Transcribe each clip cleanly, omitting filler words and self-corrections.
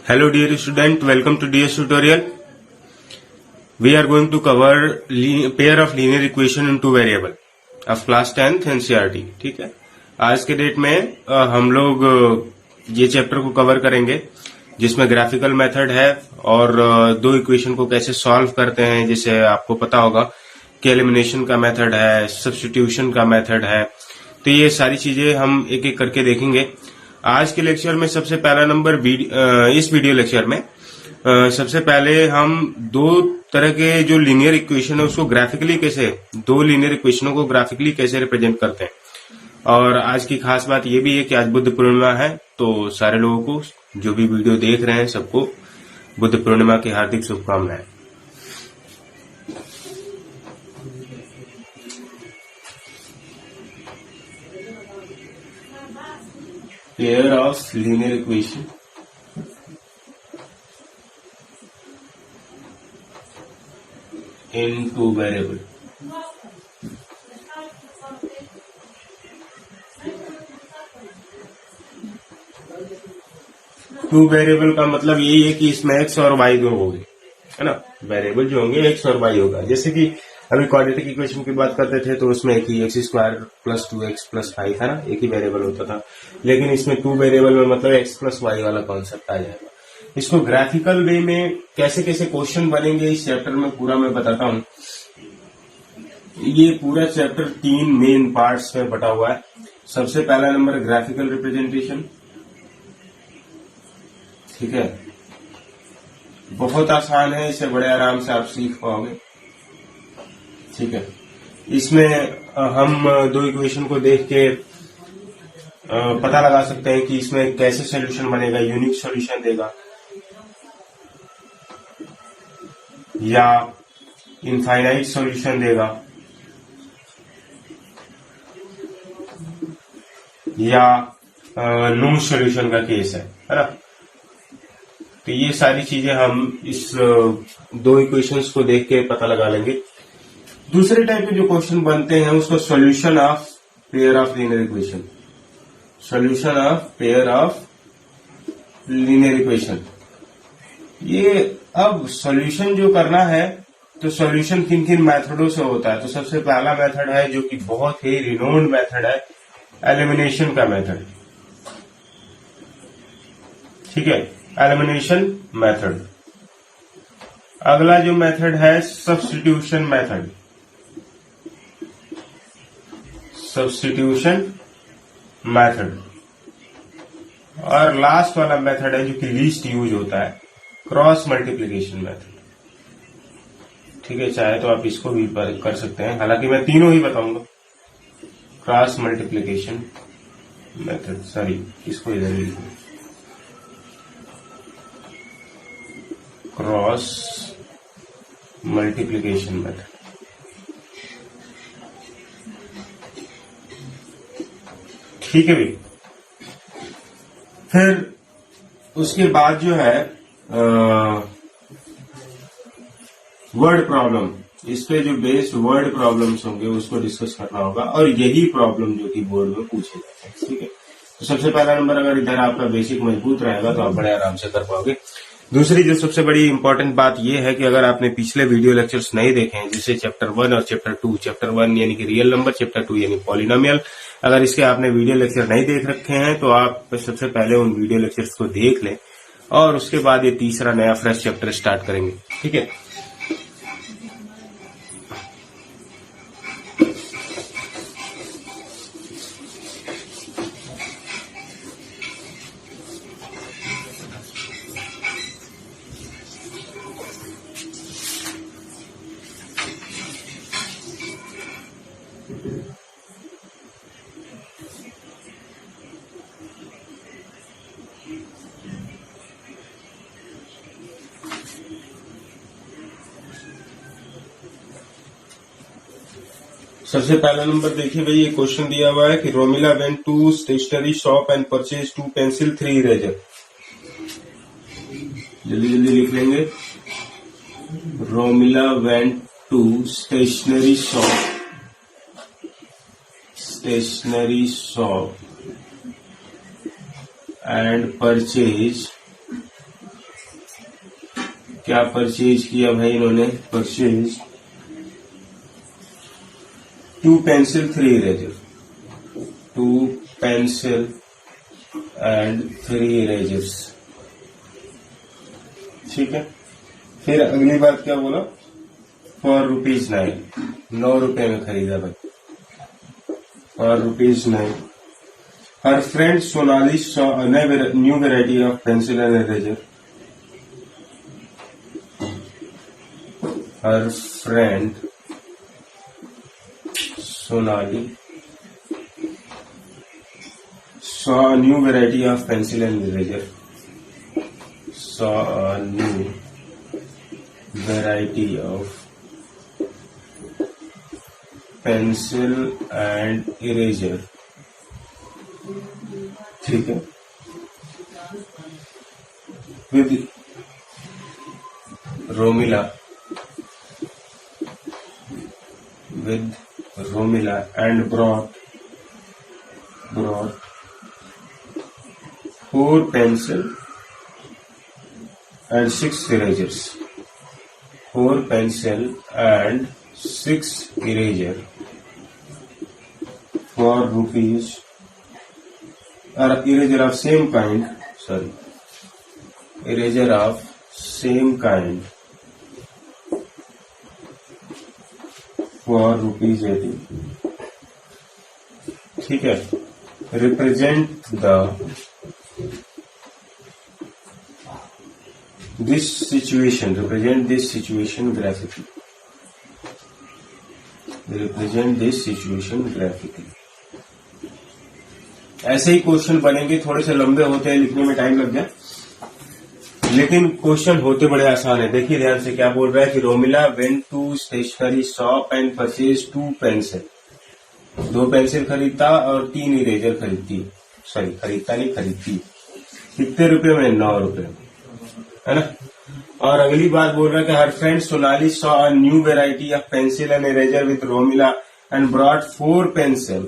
Hello dear student, welcome to DS tutorial. We are going to cover pair of linear equation in two variable of class 10th NCERT. ठीक है, आज के date में हम लोग ये चैप्टर को कवर करेंगे जिसमें ग्राफिकल मेथड है और दो इक्वेशन को कैसे सॉल्व करते हैं, जैसे आपको पता होगा कि एलिमिनेशन का मेथड है, सब्स्टिट्यूशन का मेथड है। तो ये सारी चीजें हम एक एक करके देखेंगे आज के लेक्चर में। सबसे पहला नंबर इस वीडियो लेक्चर में सबसे पहले हम दो तरह के जो लीनियर इक्वेशन है उसको ग्राफिकली कैसे, दो लीनियर इक्वेशनों को ग्राफिकली कैसे रिप्रेजेंट करते हैं। और आज की खास बात यह भी है कि आज बुद्ध पूर्णिमा है, तो सारे लोगों को जो भी वीडियो देख रहे हैं सबको बुद्ध पूर्णिमा की हार्दिक शुभकामनाएं। Pair of linear equation in two variable. Two variable का मतलब यही है कि इसमें एक्स और वाई दो होंगे, है ना। वेरिएबल जो होंगे एक्स और वाई होगा। जैसे कि अभी क्वाड्रेटिक इक्वेशन की बात करते थे तो उसमें एक ही x square plus 2x plus 5 था ना, एक ही वेरिएबल होता था। लेकिन इसमें टू वेरिएबल में मतलब एक्स प्लस वाई वाला कॉन्सेप्ट आ जाएगा। इसको ग्राफिकल वे में कैसे कैसे क्वेश्चन बनेंगे इस चैप्टर में पूरा मैं बताता हूँ। ये पूरा चैप्टर तीन मेन पार्ट्स में बटा हुआ है। सबसे पहला नंबर ग्राफिकल रिप्रेजेंटेशन, ठीक है, बहुत आसान है, इसे बड़े आराम से आप सीख पाओगे, ठीक है। इसमें हम दो इक्वेशन को देख के पता लगा सकते हैं कि इसमें कैसे सॉल्यूशन बनेगा, यूनिक सॉल्यूशन देगा या इनफाइनाइट सॉल्यूशन देगा या नो सॉल्यूशन का केस है ना। तो ये सारी चीजें हम इस दो इक्वेशंस को देख के पता लगा लेंगे। दूसरे टाइप के जो क्वेश्चन बनते हैं उसको solution of pair of linear equation, solution of pair of linear equation. ये अब सॉल्यूशन जो करना है तो सॉल्यूशन किन किन मेथडों से होता है। तो सबसे पहला मेथड है जो कि बहुत ही रिनोन्ड मेथड है, एलिमिनेशन का मेथड, ठीक है, एलिमिनेशन मेथड। अगला जो मेथड है सब्स्टिट्यूशन मेथड, सब्स्टिट्यूशन मेथड। और लास्ट वाला मेथड है जो कि लीस्ट यूज होता है, क्रॉस मल्टीप्लिकेशन मेथड, ठीक है। चाहे तो आप इसको भी कर सकते हैं, हालांकि मैं तीनों ही बताऊंगा। क्रॉस मल्टीप्लिकेशन मेथड, सॉरी इसको इधर ही लिखो, क्रॉस मल्टीप्लिकेशन मेथड, ठीक है भाई। फिर उसके बाद जो है वर्ड प्रॉब्लम, इस पे जो बेस्ड वर्ड प्रॉब्लम्स होंगे उसको डिस्कस करना होगा और यही प्रॉब्लम जो कि बोर्ड में पूछे जाते हैं, ठीक है। तो सबसे पहला नंबर अगर इधर आपका बेसिक मजबूत रहेगा तो आप बड़े आराम से कर पाओगे। दूसरी जो सबसे बड़ी इंपॉर्टेंट बात यह है कि अगर आपने पिछले वीडियो लेक्चर्स नहीं देखे हैं, जैसे चैप्टर 1 और चैप्टर 2, चैप्टर 1 यानी कि रियल नंबर, चैप्टर 2 यानी पॉलिनोमियल, अगर इसके आपने वीडियो लेक्चर नहीं देख रखे हैं तो आप सबसे पहले उन वीडियो लेक्चर्स को देख लें और उसके बाद ये तीसरा नया फ्रेश चैप्टर स्टार्ट करेंगे, ठीक है। सबसे पहला नंबर देखिए भाई, ये क्वेश्चन दिया हुआ है कि Romila went to stationery shop and purchase 2 pencil 3 eraser. जल्दी जल्दी लिख लेंगे। Romila went to stationery shop and purchase क्या परचेज किया भाई इन्होंने? Purchase 2 pencil 3 eraser, 2 pencil and 3 erasers. ठीक है, फिर अगली बात क्या बोला? फॉर ₹9, 9 रुपए में खरीदा भाई, for ₹9। Her friend Sonali saw new variety of pencil and eraser. Her friend Sonali saw a new variety of pencil and eraser. Saw a new variety of pencil and eraser. ठीक है, with Romila and brought 4 pencil and 6 erasers. 4 pencil and 6 eraser for rupees, or eraser of same kind, sorry, eraser of same kind for ₹80. ठीक है, represent this situation graphically. Represent this situation graphically. ऐसे ही question बनेंगे, थोड़े से लंबे होते हैं, लिखने में टाइम लग जाए, लेकिन क्वेश्चन होते बड़े आसान है। देखिए ध्यान से क्या बोल रहा है कि Romila went to stationery shop and purchase 2 pencil. 2 pencil खरीदता और 3 इरेजर खरीदती, सॉरी खरीदता नहीं, खरीदती। कितने रुपए में? 9 रुपए में, है ना। और अगली बात बोल रहा है कि हर friend Sonali saw a new variety of pencil and eraser with Romila and brought 4 pencil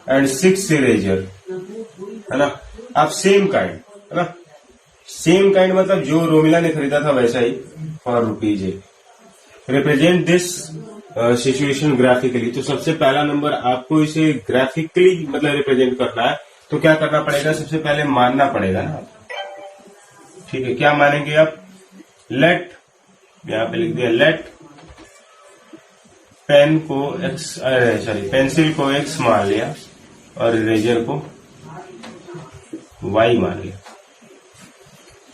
and 6 eraser, है ना, अब सेम काइंड, है ना। सेम काइंड मतलब जो रोमिला ने खरीदा था वैसा ही, for ₹8। Represent this situation graphically. तो सबसे पहला नंबर आपको इसे ग्राफिकली मतलब रिप्रेजेंट करना है, तो क्या करना पड़ेगा? सबसे पहले मानना पड़ेगा ना। ठीक है, क्या मानेंगे आप? लेट, यहां पे लिख दिया लेट पेन को x, सॉरी पेंसिल को x मान लिया और इरेजर को y मान लिया।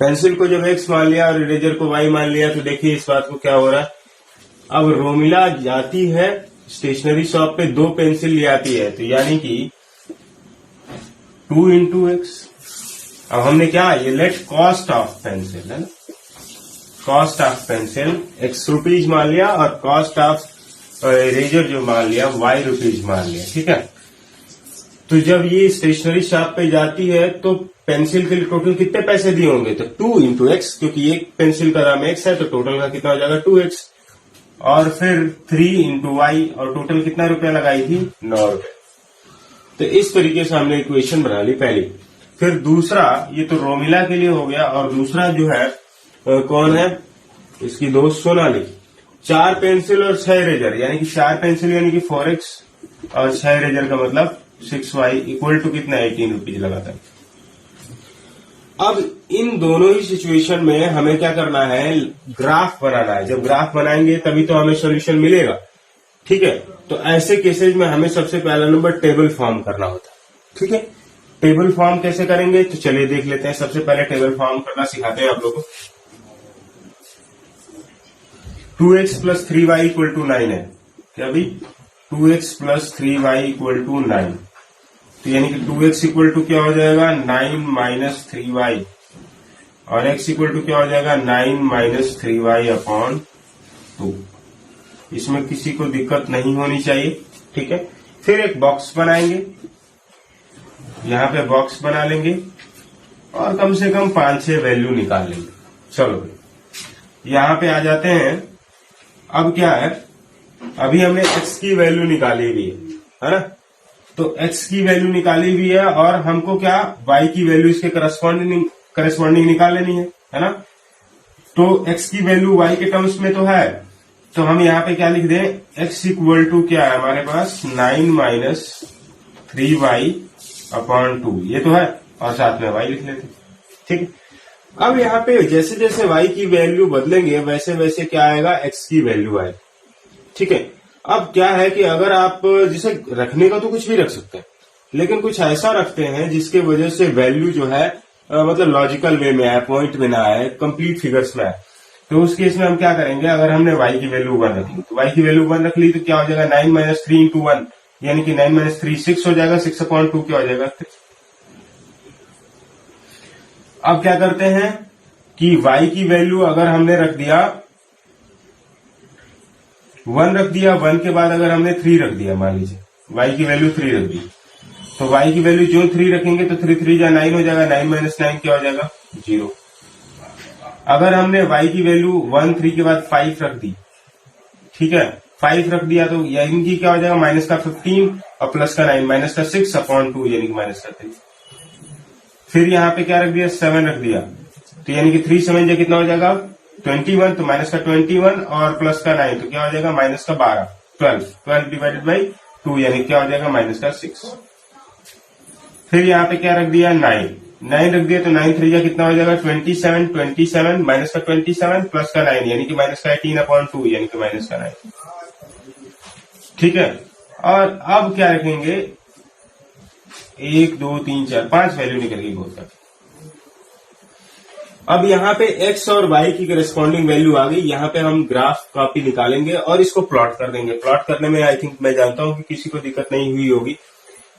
पेंसिल को जब x मान लिया और इरेजर को y मान लिया, तो देखिए इस बात को क्या हो रहा है। अब रोमिला जाती है स्टेशनरी शॉप पे, 2 पेंसिल ले आती है, तो यानी कि 2 into x। अब हमने क्या, ये लेट कॉस्ट ऑफ पेंसिल, है ना, कॉस्ट ऑफ पेंसिल ₹X मान लिया और कॉस्ट ऑफ इरेजर जो मान लिया ₹Y मान लिया। ठीक है, तो जब ये स्टेशनरी शॉप पे जाती है तो पेंसिल के लिए टोटल कितने पैसे दिए होंगे? तो 2 into x, क्योंकि एक पेंसिल का दाम x है, तो टोटल का कितना हो जाएगा? 2x। और फिर 3 into y, और टोटल कितना रुपया लगाई थी? 9 रुपए। तो इस तरीके से हमने इक्वेशन बना ली पहली। फिर दूसरा, ये तो रोमिला के लिए हो गया, और दूसरा जो है कौन है? इसकी दोस्त सोनाली। 4 पेंसिल और 6 इरेजर, यानी कि 4 पेंसिल यानी कि 4x और 6 इरेजर का मतलब 6y इक्वल टू कितना? ₹18 लगाता है। अब इन दोनों ही सिचुएशन में हमें क्या करना है? ग्राफ बनाना है। जब ग्राफ बनाएंगे तभी तो हमें सोल्यूशन मिलेगा। ठीक है, तो ऐसे केसेज में हमें सबसे पहला नंबर टेबल फॉर्म करना होता है। ठीक है, टेबल फॉर्म कैसे करेंगे? तो चलिए देख लेते हैं। सबसे पहले टेबल फॉर्म करना सिखाते हैं आप लोगों को। 2x + 3y = 9 है क्या भाई? 2x + 3y = 9, तो यानी कि 2x = क्या हो जाएगा? 9 - 3y, और x = क्या हो जाएगा? 9 - 3y/2। इसमें किसी को दिक्कत नहीं होनी चाहिए। ठीक है, फिर एक बॉक्स बनाएंगे, यहां पे बॉक्स बना लेंगे और कम से कम 5-6 वैल्यू निकाल लेंगे। चलो यहां पे आ जाते हैं। अब क्या है, अभी हमने x की वैल्यू निकाली हुई है ना, तो x की वैल्यू निकाली हुई है और हमको क्या y की वैल्यू इसके करस्पॉन्डिंग निकाल लेनी है ना। तो x की वैल्यू y के टर्म्स में तो है, तो हम यहाँ पे क्या लिख दें, x इक्वल टू क्या है हमारे पास 9 माइनस 3y अपॉन 2, ये तो है, और साथ में y लिख लेते। ठीक है, अब यहाँ पे जैसे जैसे y की वैल्यू बदलेंगे वैसे वैसे क्या आएगा, x की वैल्यू आएगी। ठीक है, अब क्या है कि अगर आप जिसे रखने का तो कुछ भी रख सकते हैं, लेकिन कुछ ऐसा रखते हैं जिसके वजह से वैल्यू जो है मतलब लॉजिकल वे में आए, पॉइंट में ना आए, कंप्लीट फिगर्स में आए, तो उस केस में हम क्या करेंगे, अगर हमने y की वैल्यू 1 रख ली तो y की वैल्यू 1 रख ली तो क्या हो जाएगा 9 माइनस 3 इंटू 1, यानी कि 9 माइनस 3 6 हो जाएगा, 6 अपॉन 2 क्या हो जाएगा 3। अब क्या करते हैं कि y की वैल्यू अगर हमने रख दिया 1 रख दिया, 1 के बाद अगर हमने 3 रख दिया, मान लीजिए y की वैल्यू 3 रख दी, तो y की वैल्यू जो 3 रखेंगे तो 3 3 जा 9 हो जाएगा, 9 माइनस 9 क्या हो जाएगा 0। अगर हमने y की वैल्यू 1 3 के बाद 5 रख दी, ठीक है 5 रख दिया, तो इनकी क्या हो जाएगा माइनस का 15 और प्लस का 9, माइनस का 6 अपॉन 2 यानी कि माइनस का 3। फिर यहाँ पे क्या रख दिया 7 रख दिया, तो यानी कि 3 7 जा कितना हो जाएगा 21, तो माइनस का 21 और प्लस का 9 तो क्या हो जाएगा माइनस का 12, 12 डिवाइडेड बाई 2 यानी क्या हो जाएगा माइनस का 6। फिर यहाँ पे क्या रख दिया 9 रख दिया, तो 9 3 जा कितना हो जाएगा 27 माइनस का 27 प्लस का 9 यानी कि माइनस का 18 अपॉन 2 यानी कि माइनस का 9। ठीक है, और अब क्या रखेंगे 1 2 3 4 5 वैल्यू निकल गई बहुत तक। अब यहाँ पे x और y की करस्पॉन्डिंग वैल्यू आ गई, यहाँ पे हम ग्राफ कॉपी निकालेंगे और इसको प्लॉट कर देंगे। प्लॉट करने में आई थिंक मैं जानता हूं कि किसी को दिक्कत नहीं हुई होगी,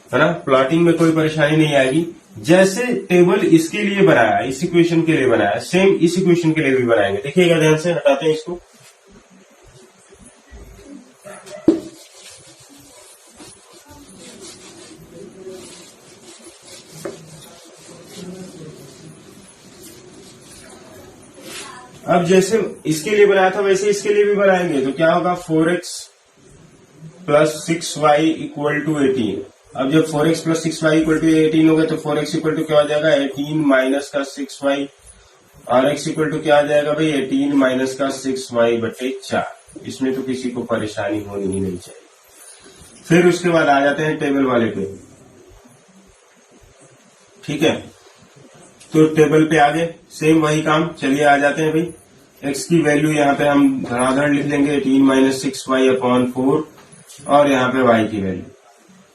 है ना, प्लॉटिंग में कोई परेशानी नहीं आएगी। जैसे टेबल इसके लिए बनाया, इस इक्वेशन के लिए बनाया, सेम इस इक्वेशन के लिए भी बनाएंगे। देखिएगा ध्यान से, हटाते हैं इसको। अब जैसे इसके लिए बनाया था वैसे इसके लिए भी बनाएंगे, तो क्या होगा 4x plus 6y equal to 18। अब जब 4x plus 6y equal to 18 हो गए तो 4x इक्वल टू क्या हो जाएगा 18 माइनस का 6y, और x इक्वल टू क्या आ जाएगा भाई 18 माइनस का 6y बटे 4। इसमें तो किसी को परेशानी होनी ही नहीं चाहिए। फिर उसके बाद आ जाते हैं टेबल वाले पे। ठीक है, तो टेबल पे आ गए, सेम वही काम। चलिए आ जाते हैं भाई। x की वैल्यू यहाँ पे हम धड़ाधड़ लिख लेंगे 18 माइनस 6y अपॉन 4, और यहाँ पे y की वैल्यू।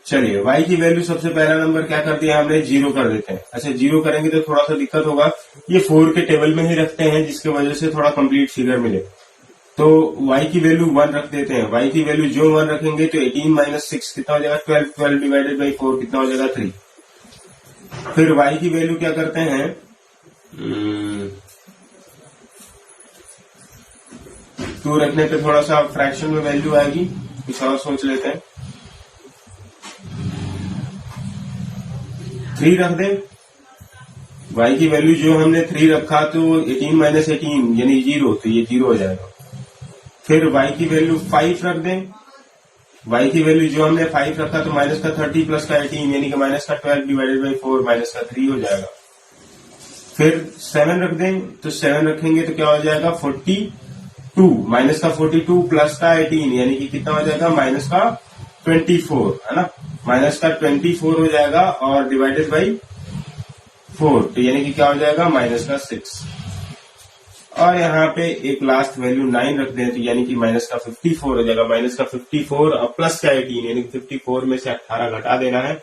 चलिए y की वैल्यू सबसे पहला नंबर क्या कर दिया हमने 0 कर देते हैं। अच्छा 0 करेंगे तो थोड़ा सा दिक्कत होगा, ये 4 के टेबल में ही रखते हैं जिसकी वजह से थोड़ा कंप्लीट फिगर मिले। तो y की वैल्यू 1 रख देते हैं। y की वैल्यू जो 1 रखेंगे तो 18 माइनस 6 कितना हो जाएगा 12, 12 डिवाइडेड बाई 4 कितना हो जाएगा 3। फिर y की वैल्यू क्या करते हैं 2 रखने पे थोड़ा सा फ्रैक्शन में वैल्यू आएगी, कुछ और सोच लेते हैं। 3 रख दें, y की वैल्यू जो हमने 3 रखा तो 18 माइनस 18 यानी 0, तो ये 0 हो जाएगा। फिर y की वैल्यू 5 रख दें, y की वैल्यू जो हमने 5 रखा तो माइनस का 30 प्लस का 18 यानी कि माइनस का 12 डिवाइडेड बाई 4 माइनस का 3 हो जाएगा। फिर 7 रख दें, तो 7 रखेंगे तो क्या हो जाएगा 42 माइनस का 42 प्लस का 18 यानी कि कितना हो जाएगा माइनस का 24, है ना, माइनस का 24 हो जाएगा और डिवाइडेड बाई 4 तो यानी कि क्या हो जाएगा माइनस का 6। और यहाँ पे एक लास्ट वैल्यू 9 रख दें तो यानी कि माइनस का 54 हो जाएगा। माइनस का 54 और प्लस का 18 यानी कि 54 में से 18 घटा देना है,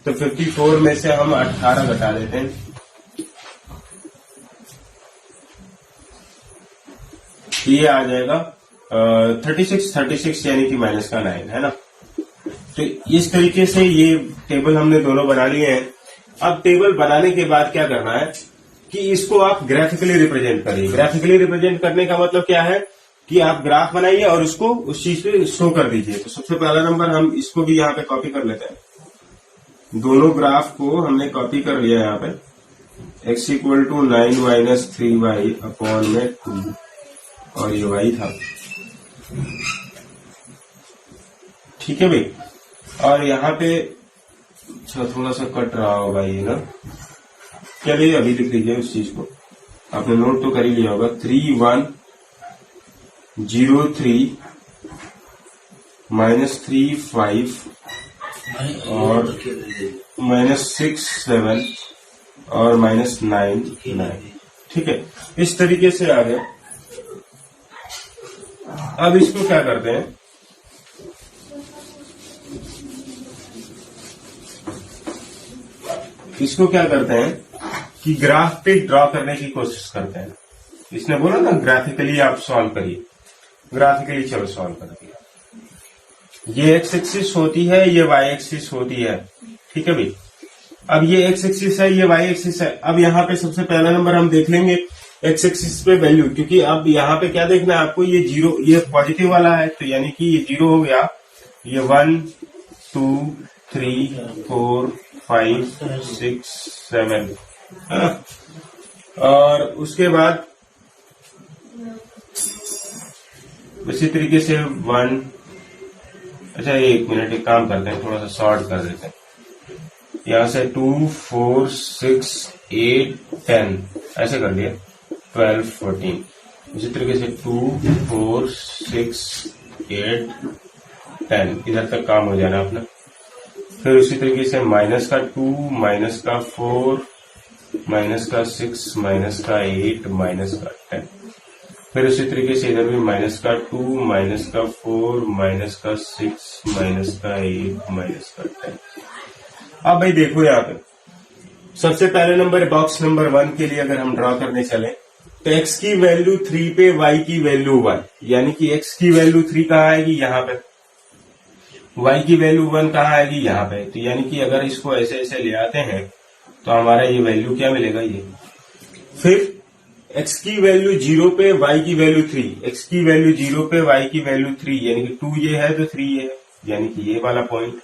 तो 54 में से हम 18 घटा देते हैं। ये आ जाएगा 36 यानी कि माइनस का 9, है ना। तो इस तरीके से ये टेबल हमने दोनों बना लिए हैं। अब टेबल बनाने के बाद क्या करना है कि इसको आप ग्राफिकली रिप्रेजेंट करिए। ग्राफिकली रिप्रेजेंट करने का मतलब क्या है कि आप ग्राफ बनाइए और उसको उस चीज पे शो कर दीजिए। तो सबसे पहला नंबर हम इसको भी यहाँ पे कॉपी कर लेते हैं। दोनों ग्राफ को हमने कॉपी कर लिया यहाँ पे। x equal to 9 minus 3y upon में 2, और ये y था। ठीक है भाई, और यहाँ पे थोड़ा सा कट रहा होगा ये ना, चलिए अभी लिख लीजिए उस चीज को। आपने नोट तो कर ही लिया होगा, 3103 -35 और -67 और -99। ठीक है, इस तरीके से आ गया। अब इसको क्या करते हैं, इसको क्या करते हैं कि ग्राफ पे ड्रॉ करने की कोशिश करते हैं। इसने बोला ना ग्राफिकली आप सॉल्व करिए, ग्राफिकली चलो सॉल्व कर दिया। ये एक्स एक्सिस होती है, ये वाई एक्सिस होती है। ठीक है भाई, अब ये एक्स एक्सिस है, ये वाई एक्सिस है। अब यहाँ पे सबसे पहला नंबर हम देख लेंगे एक्स एक्सिस पे वैल्यू, क्योंकि अब यहाँ पे क्या देखना है आपको, ये जीरो, ये पॉजिटिव वाला है तो यानी कि ये जीरो हो गया। ये 1 2 3 4 5 6 7 है ना, और उसके बाद इसी तरीके से 1। अच्छा एक मिनट, एक काम करते हैं, थोड़ा सा शॉर्ट कर देते हैं। यहां से 2 4 6 8 10 ऐसे कर दिया, 12 14। इसी तरीके से 2 4 6 8 10 इधर तक काम हो जाना अपना। फिर उसी तरीके से माइनस का 2 माइनस का 4 माइनस का 6 माइनस का 8 माइनस का 10। फिर उसी तरीके से इधर भी माइनस का 2 माइनस का 4 माइनस का 6 माइनस का 8 माइनस का 10। अब भाई देखो यहाँ पे सबसे पहले नंबर बॉक्स नंबर 1 के लिए अगर हम ड्रॉ करने चले तो x की वैल्यू 3 पे y की वैल्यू 1, यानी कि x की वैल्यू 3 कहाँ आएगी, यहाँ पे। y की वैल्यू 1 कहाँ आएगी, यहाँ पे। तो यानी कि अगर इसको ऐसे ऐसे ले आते हैं तो हमारा ये वैल्यू क्या मिलेगा, ये। फिर x की वैल्यू 0 पे y की वैल्यू 3, x की वैल्यू 0 पे y की वैल्यू 3, यानी कि 2 ये है तो 3 ये है, यानी कि ये वाला पॉइंट।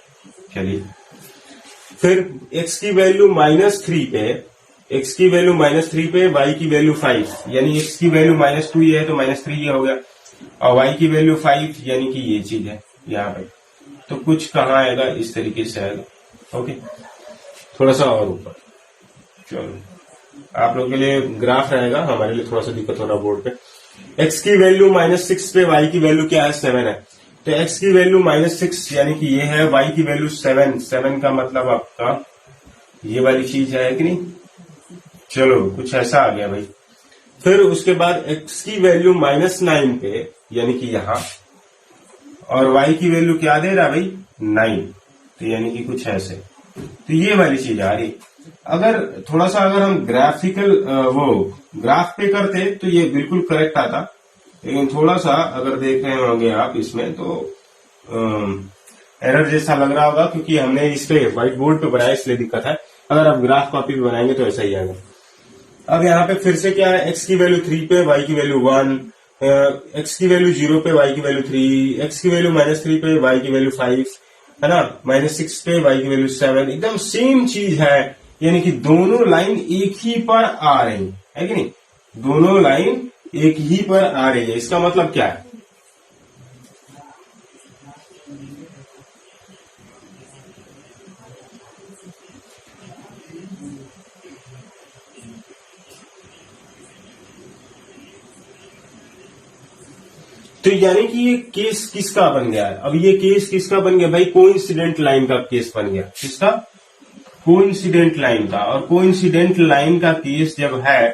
चलिए फिर x की वैल्यू -3 पे, x की वैल्यू -3 पे y की वैल्यू 5, यानी x की वैल्यू -2 ये है तो -3 ये हो गया, और y की वैल्यू 5 यानी कि ये चीज है यहाँ पे। तो कुछ कहाँ आएगा, इस तरीके से आएगा। ओके, थोड़ा सा और ऊपर। चलो आप लोगों के लिए ग्राफ रहेगा, हमारे लिए थोड़ा सा दिक्कत हो रहा बोर्ड पे। x की वैल्यू -6 पे y की वैल्यू क्या है, 7 है। तो x की वैल्यू -6 यानी कि ये है, y की वैल्यू 7, 7 का मतलब आपका ये वाली चीज है कि नहीं। चलो कुछ ऐसा आ गया भाई। फिर उसके बाद x की वैल्यू -9 पे, यानी कि यहां, और y की वैल्यू क्या दे रहा भाई, 9, तो यानी कि कुछ ऐसे। तो ये वाली चीज आ रही। अगर थोड़ा सा अगर हम ग्राफिकल वो ग्राफ पे करते तो ये बिल्कुल करेक्ट आता, लेकिन थोड़ा सा अगर देख रहे होंगे आप इसमें तो एरर जैसा लग रहा होगा, क्योंकि हमने इस पे व्हाइट बोर्ड पे बनाया इसलिए दिक्कत है। अगर आप ग्राफ कॉपी पे बनाएंगे तो ऐसा ही आएगा। अब यहाँ पे फिर से क्या है, x की वैल्यू 3 पे y की वैल्यू 1, x की वैल्यू 0 पे y की वैल्यू 3, x की वैल्यू -3 पे y की वैल्यू 5 है ना, -6 पे y की वैल्यू 7, एकदम सेम चीज है। यानी कि दोनों लाइन एक ही पर आ रही है कि नहीं, दोनों लाइन एक ही पर आ रही है। इसका मतलब क्या है, तो यानी कि ये केस किसका बन गया है। अब ये केस किसका बन गया भाई, कोइंसिडेंट लाइन का केस बन गया। किसका, कोइंसिडेंट लाइन का। और कोइंसिडेंट लाइन का केस जब है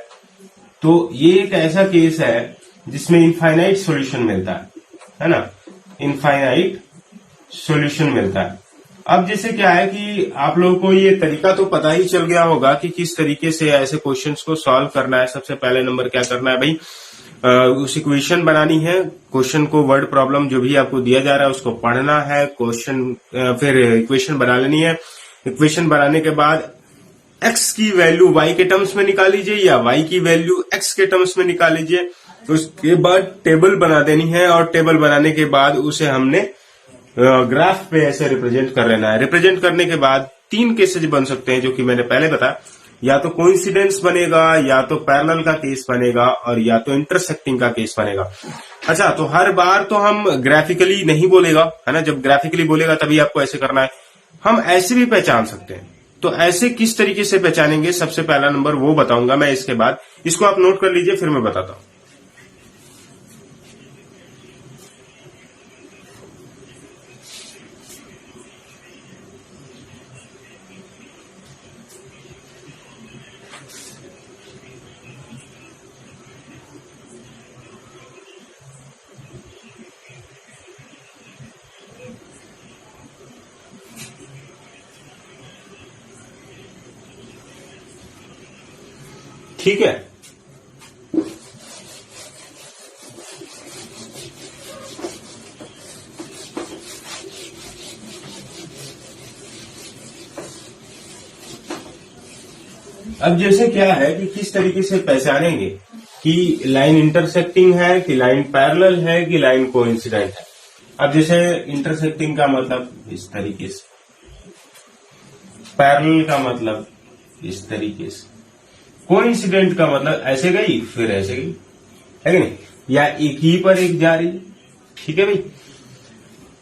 तो ये एक ऐसा केस है जिसमें इनफाइनाइट सॉल्यूशन मिलता है ना, इनफाइनाइट सॉल्यूशन मिलता है। अब जैसे क्या है कि आप लोगों को ये तरीका तो पता ही चल गया होगा कि किस तरीके से ऐसे क्वेश्चंस को सॉल्व करना है। सबसे पहले नंबर क्या करना है भाई, उस इक्वेशन बनानी है, क्वेश्चन को वर्ड प्रॉब्लम जो भी आपको दिया जा रहा है उसको पढ़ना है, क्वेश्चन फिर इक्वेशन बना लेनी है। इक्वेशन बनाने के बाद x की वैल्यू y के टर्म्स में निकाल लीजिए या y की वैल्यू x के टर्म्स में निकाल लीजिए। तो उसके बाद टेबल बना देनी है, और टेबल बनाने के बाद उसे हमने ग्राफ पे ऐसे रिप्रेजेंट कर लेना है। रिप्रेजेंट करने के बाद 3 केसेज बन सकते हैं, जो कि मैंने पहले बताया, या तो कोइंसिडेंस बनेगा, या तो पैरेलल का केस बनेगा, और या तो इंटरसेक्टिंग का केस बनेगा। अच्छा, तो हर बार तो हम ग्राफिकली नहीं बोलेगा, है ना, जब ग्राफिकली बोलेगा तभी आपको ऐसे करना है। हम ऐसे भी पहचान सकते हैं, तो ऐसे किस तरीके से पहचानेंगे, सबसे पहला नंबर वो बताऊंगा मैं इसके बाद। इसको आप नोट कर लीजिए, फिर मैं बताता हूं। ठीक है, अब जैसे क्या है कि किस तरीके से पहचानेंगे कि लाइन इंटरसेक्टिंग है कि लाइन पैरेलल है कि लाइन कोइंसिडेंट है। अब जैसे इंटरसेक्टिंग का मतलब इस तरीके से, पैरेलल का मतलब इस तरीके से, कोइंसिडेंट का मतलब ऐसे गई फिर ऐसे गई, है कि नहीं, या एक ही पर एक जा रही। ठीक है भाई,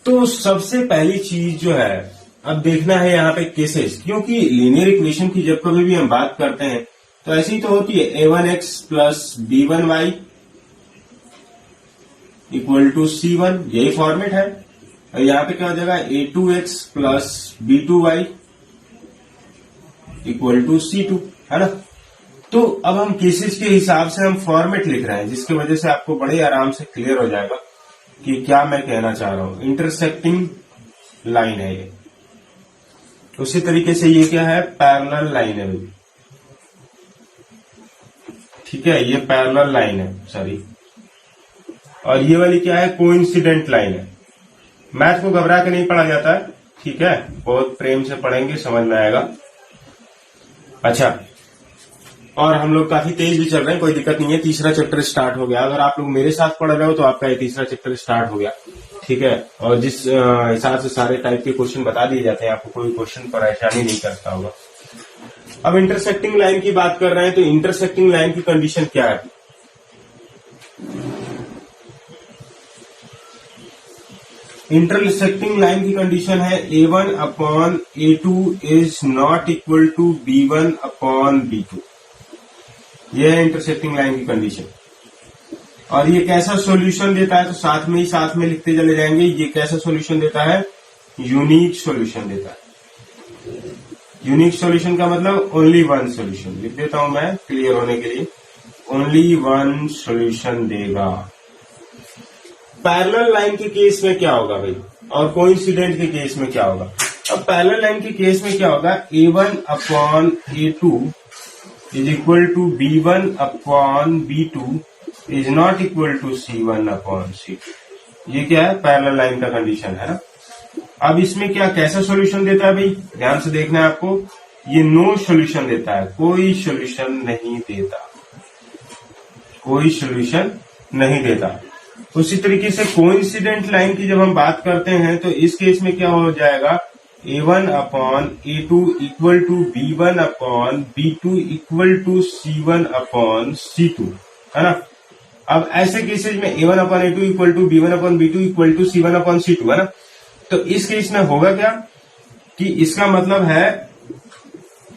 तो सबसे पहली चीज जो है अब देखना है यहाँ पे केसेस, क्योंकि लीनियर इक्वेशन की जब कभी भी हम बात करते हैं तो ऐसी ही तो होती है, a1x plus b1y equal to c1, यही फॉर्मेट है। और यहाँ पे क्या हो जाएगा, a2x plus b2y equal to c2, है ना। तो अब हम केसेस के हिसाब से हम फॉर्मेट लिख रहे हैं, जिसकी वजह से आपको बड़े आराम से क्लियर हो जाएगा कि क्या मैं कहना चाह रहा हूं। इंटरसेक्टिंग लाइन है ये, उसी तरीके से ये क्या है, पैरेलल लाइन है। ठीक है, ये पैरेलल लाइन है, सॉरी। और ये वाली क्या है, कोइंसिडेंट लाइन है। मैथ को घबरा के नहीं पढ़ा जाता है, ठीक है, बहुत प्रेम से पढ़ेंगे, समझ में आएगा। अच्छा, और हम लोग काफी तेज भी चल रहे हैं, कोई दिक्कत नहीं है। तीसरा चैप्टर स्टार्ट हो गया, अगर आप लोग मेरे साथ पढ़ रहे हो तो आपका ये तीसरा चैप्टर स्टार्ट हो गया। ठीक है, और जिस हिसाब से सारे टाइप के क्वेश्चन बता दिए जाते हैं, आपको कोई क्वेश्चन परेशानी नहीं करता होगा। अब इंटरसेक्टिंग लाइन की बात कर रहे हैं, तो इंटरसेक्टिंग लाइन की कंडीशन क्या है। इंटरसेक्टिंग लाइन की कंडीशन है a1 upon a2 is not equal to b1 upon b2। यह है इंटरसेक्टिंग लाइन की कंडीशन। और ये कैसा सॉल्यूशन देता है, तो साथ में लिखते चले जाएंगे। ये कैसा सॉल्यूशन देता है, यूनिक सॉल्यूशन देता है। यूनिक सॉल्यूशन का मतलब ओनली वन सॉल्यूशन, लिख देता हूं मैं क्लियर होने के लिए, ओनली वन सॉल्यूशन देगा। पैरेलल लाइन के केस में क्या होगा भाई, और कोइंसिडेंट के केस में क्या होगा। अब पैरेलल लाइन के केस में क्या होगा, a1 upon a2 is equal to b1 upon b2 is not equal to c1 upon c2। ये क्या है, पैरेलल लाइन का कंडीशन है ना। अब इसमें क्या कैसा सॉल्यूशन देता है भाई, ध्यान से देखना है आपको। ये नो सॉल्यूशन देता है, कोई सॉल्यूशन नहीं देता, कोई सॉल्यूशन नहीं देता। उसी तरीके से कोइंसिडेंट लाइन की जब हम बात करते हैं तो इस केस में क्या हो जाएगा, a1 upon a2 equal to b1 upon b2 equal to c1 upon c2, है ना। अब ऐसे केसेस में a1 upon a2 equal to b1 upon b2 equal to c1 upon c2, है ना। तो इस केस में होगा क्या कि इसका मतलब है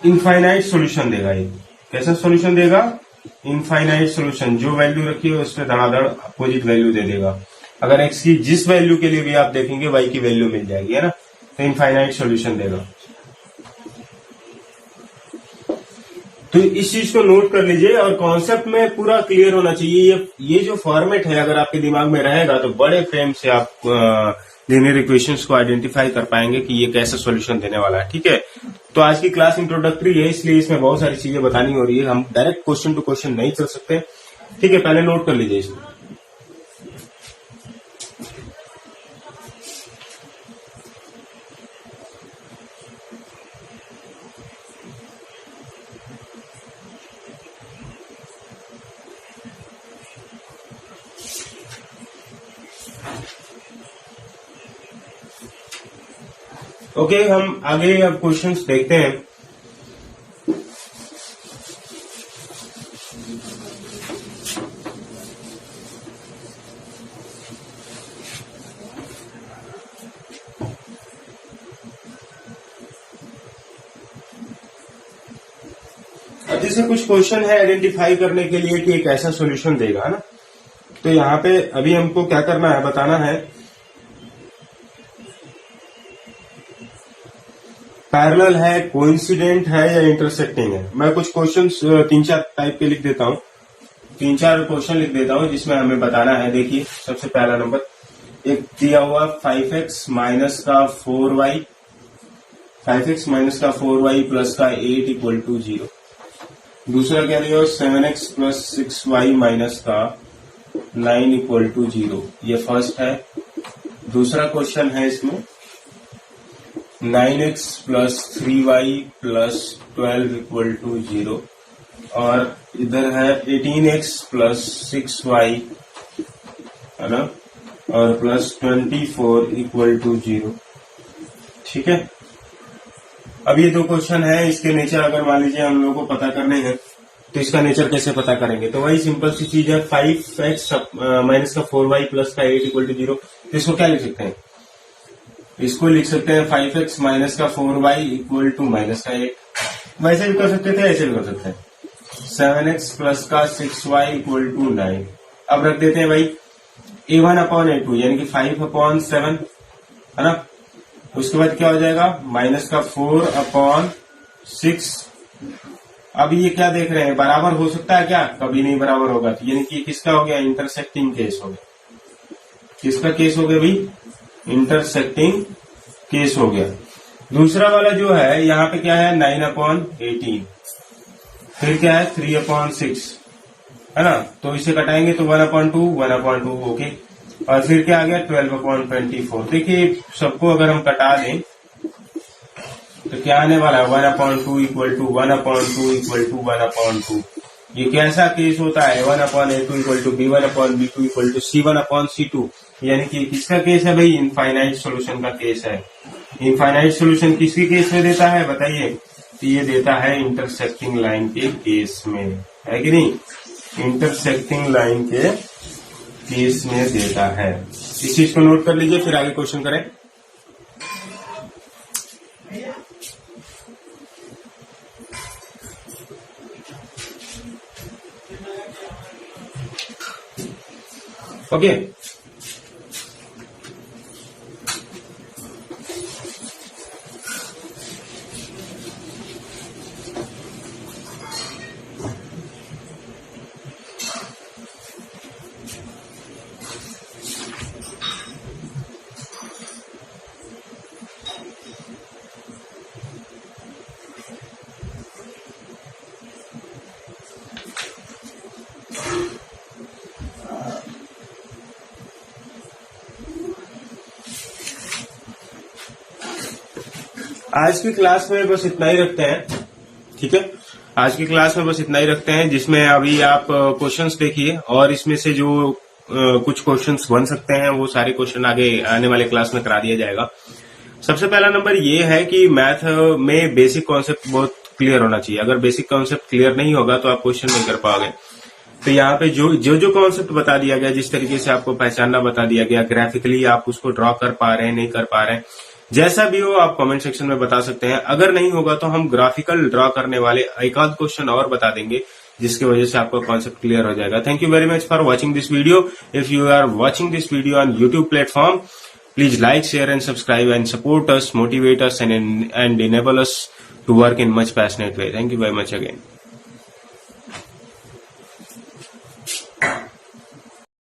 इनफाइनाइट सॉल्यूशन देगा। ये कैसा सॉल्यूशन देगा, इनफाइनाइट सॉल्यूशन। जो वैल्यू रखी है उस पर धड़ाधड़ अपोजिट वैल्यू दे देगा। अगर x की जिस वैल्यू के लिए भी आप देखेंगे y की वैल्यू मिल जाएगी, है ना। तो इनफाइनाइट सॉल्यूशन देगा। तो इस चीज को नोट कर लीजिए और कॉन्सेप्ट में पूरा क्लियर होना चाहिए। ये जो फॉर्मेट है अगर आपके दिमाग में रहेगा तो बड़े फ्रेम से आप लीनियर इक्वेशंस को आइडेंटिफाई कर पाएंगे कि ये कैसा सॉल्यूशन देने वाला है। ठीक है, तो आज की क्लास इंट्रोडक्टरी है, इसलिए इसमें बहुत सारी चीजें बतानी हो रही है। हम डायरेक्ट क्वेश्चन टू क्वेश्चन नहीं चल सकते। ठीक है, पहले नोट कर लीजिए इसको। ओके, हम आगे अब क्वेश्चंस देखते हैं। अब जैसे कुछ क्वेश्चन है आइडेंटिफाई करने के लिए कि एक ऐसा सॉल्यूशन देगा ना, तो यहाँ पे अभी हमको क्या करना है, बताना है पैरेलल है, कोइंसिडेंट है या इंटरसेक्टिंग है। मैं कुछ क्वेश्चंस 3-4 टाइप के लिख देता हूँ, 3-4 क्वेश्चन लिख देता हूँ जिसमें हमें बताना है। देखिए सबसे पहला नंबर, एक दिया हुआ 5x माइनस का 4y, 5x माइनस का 4y प्लस का 8 इक्वल टू 0। दूसरा क्या दिया, 7x प्लस 6y माइनस का 9 इक्वल टू 0। ये फर्स्ट है। दूसरा क्वेश्चन है इसमें 9x plus 3y plus 12 equal to 0, और इधर है 18x प्लस 6y, है ना, और प्लस 24 इक्वल टू 0। ठीक है। अब ये दो क्वेश्चन है, इसके नेचर अगर मान लीजिए हम लोगों को पता करने हैं तो इसका नेचर कैसे पता करेंगे, तो वही सिंपल सी चीज है, 5x माइनस का 4y प्लस का 8 इक्वल टू 0। तो इसको क्या लिख सकते हैं, इसको लिख सकते हैं 5x माइनस का 4y इक्वल टू माइनस का 8। वैसे भी कर सकते थे, ऐसे भी कर सकते हैं। 7x प्लस का 6y इक्वल टू 9। अब रख देते हैं भाई a1 अपॉन a2 यानी कि 5 अपॉन 7, है ना। उसके बाद क्या हो जाएगा, माइनस का 4 अपॉन 6। अब ये क्या देख रहे हैं, बराबर हो सकता है क्या, कभी नहीं बराबर होगा। तो यानी कि किसका हो गया, इंटरसेक्टिंग केस हो गया। किसका केस हो गया भाई, इंटरसेक्टिंग केस हो गया। दूसरा वाला जो है यहाँ पे क्या है, 9 अपॉन 18, फिर क्या है 3 अपॉन 6, है ना। तो इसे कटाएंगे तो 1 अपॉन 2, 1 अपॉन 2, ओके। और फिर क्या आ गया 12 अपॉन 24। देखिए सबको अगर हम कटा दें तो क्या आने वाला है, 1 upon 2 equal to 1 upon 2 equal to 1 upon 2। ये कैसा केस होता है, 1 upon a2 equal to b1 upon b2 equal to c1 upon c2। यानी कि किसका केस है भाई, इनफाइनाइट सॉल्यूशन का केस है। इनफाइनाइट सॉल्यूशन किसके केस में देता है बताइए, तो ये देता है इंटरसेक्टिंग लाइन के केस में, है कि नहीं, इंटरसेक्टिंग लाइन के केस में देता है। इस चीज को नोट कर लीजिए, फिर आगे क्वेश्चन करें। ओके आज की क्लास में बस इतना ही रखते हैं, ठीक है। आज की क्लास में बस इतना ही रखते हैं, जिसमें अभी आप क्वेश्चंस देखिए और इसमें से जो कुछ क्वेश्चंस बन सकते हैं वो सारे क्वेश्चन आगे आने वाले क्लास में करा दिया जाएगा। सबसे पहला नंबर ये है कि मैथ में बेसिक कॉन्सेप्ट बहुत क्लियर होना चाहिए। अगर बेसिक कॉन्सेप्ट क्लियर नहीं होगा तो आप क्वेश्चन नहीं कर पाओगे। तो यहाँ पे जो कॉन्सेप्ट बता दिया गया, जिस तरीके से आपको पहचानना बता दिया गया, ग्राफिकली आप उसको ड्रॉ कर पा रहे हैं, नहीं कर पा रहे हैं, जैसा भी हो आप कमेंट सेक्शन में बता सकते हैं। अगर नहीं होगा तो हम ग्राफिकल ड्रॉ करने वाले एक आध क्वेश्चन और बता देंगे, जिसकी वजह से आपका कॉन्सेप्ट क्लियर हो जाएगा। Thank you very much for watching this video. If you are watching this video on YouTube platform, please like, share and subscribe and support us, motivate us and enable us to work in much passionate way. Thank you very much again.